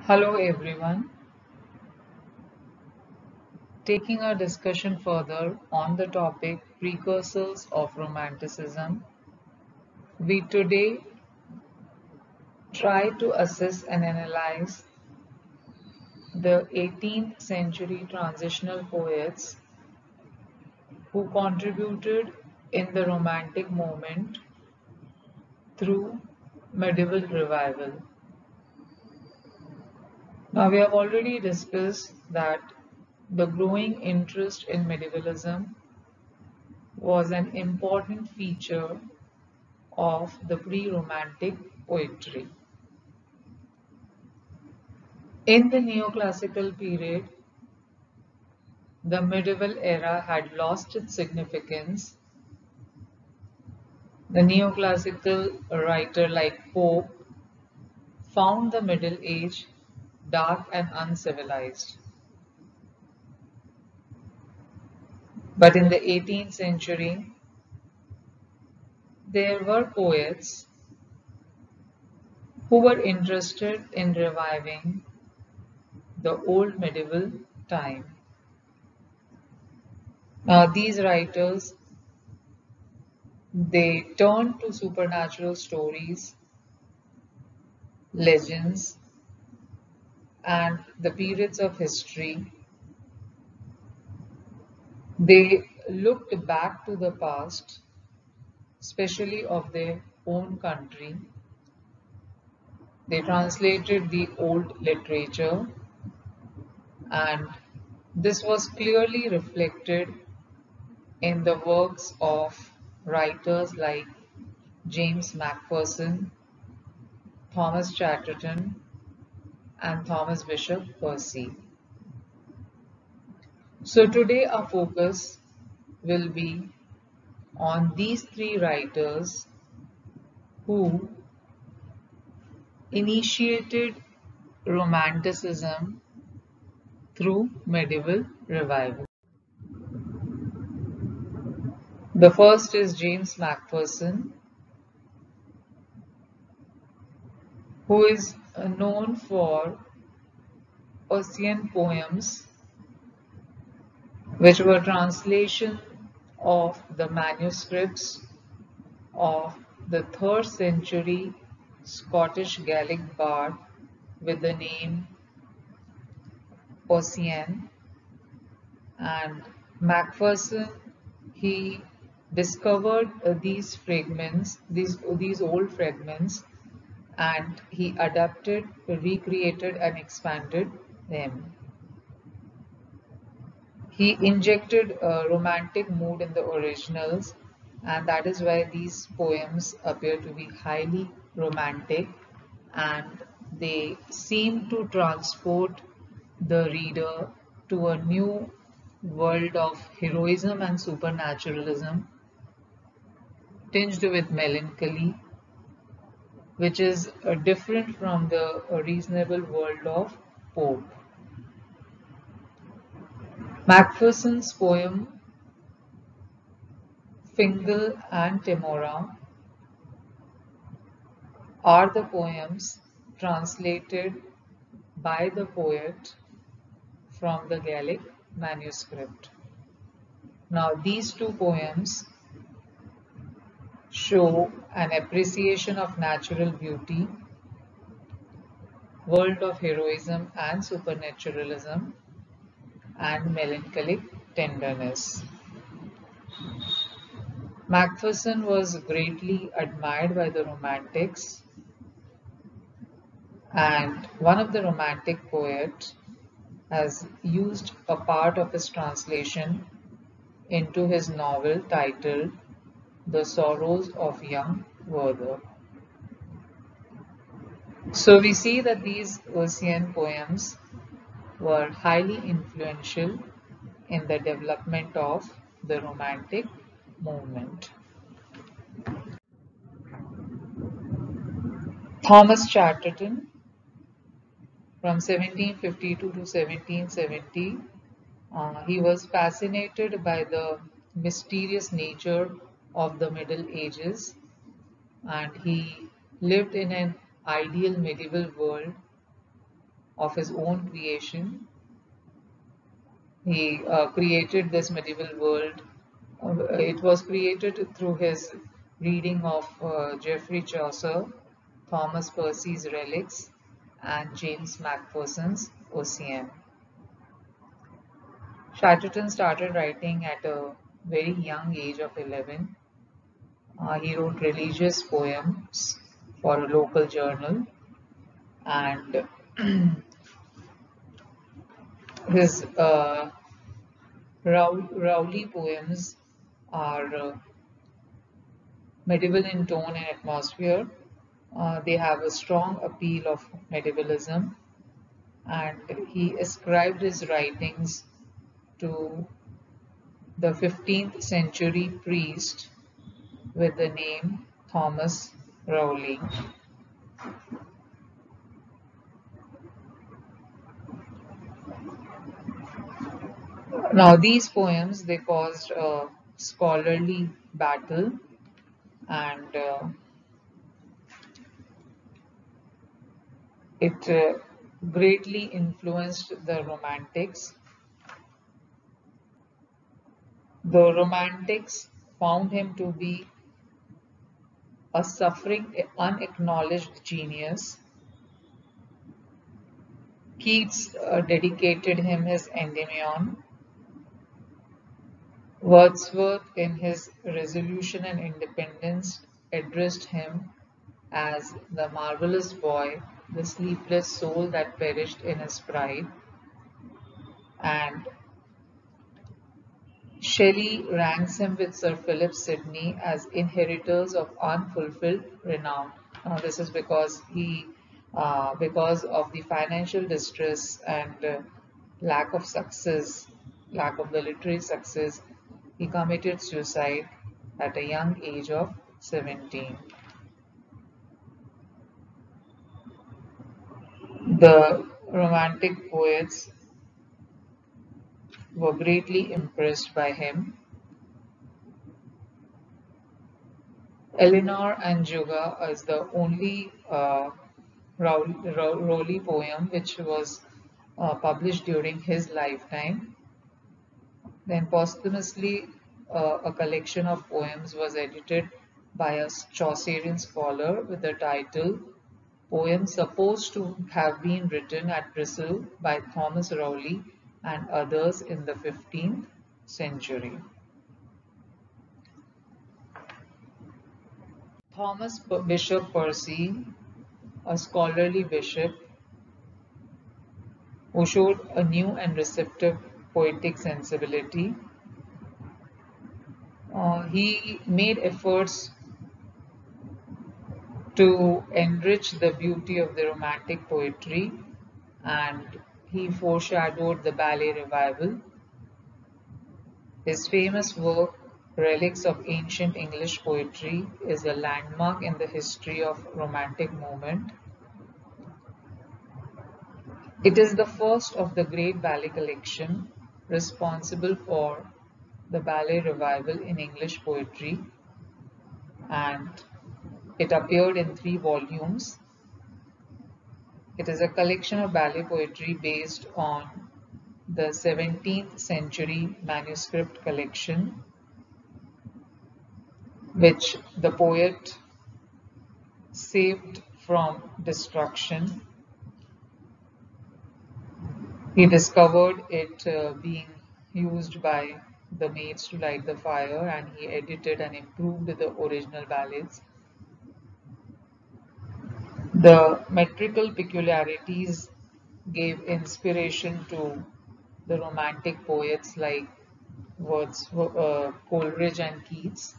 Hello everyone. Taking our discussion further on the topic precursors of Romanticism, we today try to assess and analyze the 18th century transitional poets who contributed in the Romantic movement through medieval revival. Now, we have already discussed that the growing interest in medievalism was an important feature of the pre-Romantic poetry. In the neoclassical period, the medieval era had lost its significance. The neoclassical writer like Pope found the Middle Age dark and uncivilized. But in the 18th century, there were poets who were interested in reviving the old medieval time. These writers, they turned to supernatural stories, legends, and the periods of history. They looked back to the past, especially of their own country. They translated the old literature, and this was clearly reflected in the works of writers like James McPherson, Thomas Chatterton, and Thomas Bishop Percy. So today our focus will be on these three writers who initiated Romanticism through medieval revival. The first is James McPherson, who is known for Ossian poems, which were translation of the manuscripts of the 3rd century Scottish Gaelic bard with the name Ossian. And McPherson, he discovered these fragments, these old fragments, and he adapted, recreated, and expanded them. He injected a romantic mood in the originals, and that is why these poems appear to be highly romantic, and they seem to transport the reader to a new world of heroism and supernaturalism, tinged with melancholy, which is different from the reasonable world of Pope. Macpherson's poem Fingal and Timora are the poems translated by the poet from the Gaelic manuscript. Now, these two poems show an appreciation of natural beauty, world of heroism and supernaturalism, and melancholic tenderness. Macpherson was greatly admired by the Romantics, and one of the Romantic poets has used a part of his translation into his novel titled The Sorrows of Young Werther. So we see that these Ossian poems were highly influential in the development of the Romantic movement. Thomas Chatterton, from 1752 to 1770, he was fascinated by the mysterious nature of the Middle Ages, and he lived in an ideal medieval world of his own creation. He created this medieval world. It was created through his reading of Geoffrey Chaucer, Thomas Percy's Relics, and James McPherson's Ossian. Chatterton started writing at a very young age of 11. He wrote religious poems for a local journal, and his Rowley poems are medieval in tone and atmosphere. They have a strong appeal of medievalism, and he ascribed his writings to the 15th century priest with the name Thomas Rowley. Now, these poems they caused a scholarly battle, and it greatly influenced the Romantics. The Romantics found him to be a suffering, unacknowledged genius. Keats dedicated him his Endymion. Wordsworth, in his Resolution and Independence, addressed him as the marvelous boy, the sleepless soul that perished in his pride. And Shelley ranks him with Sir Philip Sidney as inheritors of unfulfilled renown. This is because of the financial distress and lack of success, lack of the literary success, he committed suicide at a young age of 17. The Romantic poets were greatly impressed by him. Eleanor and Juga is the only Rowley poem which was published during his lifetime. Then posthumously, a collection of poems was edited by a Chaucerian scholar with the title Poems supposed to have been written at Bristol by Thomas Rowley and others in the 15th century. Thomas Bishop Percy, a scholarly bishop who showed a new and receptive poetic sensibility, he made efforts to enrich the beauty of the Romantic poetry, and he foreshadowed the ballet revival. His famous work, Relics of Ancient English Poetry, is a landmark in the history of Romantic movement. It is the first of the great ballet collection responsible for the ballet revival in English poetry, and it appeared in 3 volumes. It is a collection of ballet poetry based on the 17th century manuscript collection, which the poet saved from destruction. He discovered it being used by the maids to light the fire, and he edited and improved the original ballads. The metrical peculiarities gave inspiration to the Romantic poets like Coleridge and Keats.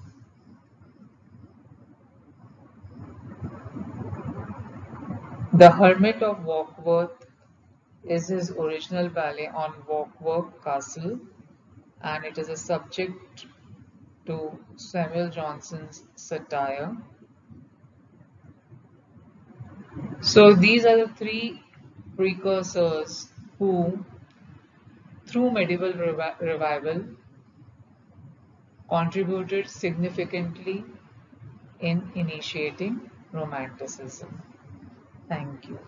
The Hermit of Warkworth is his original ballet on Warkworth Castle, and it is a subject to Samuel Johnson's satire. So these are the 3 precursors who, through medieval revival, contributed significantly in initiating Romanticism. Thank you.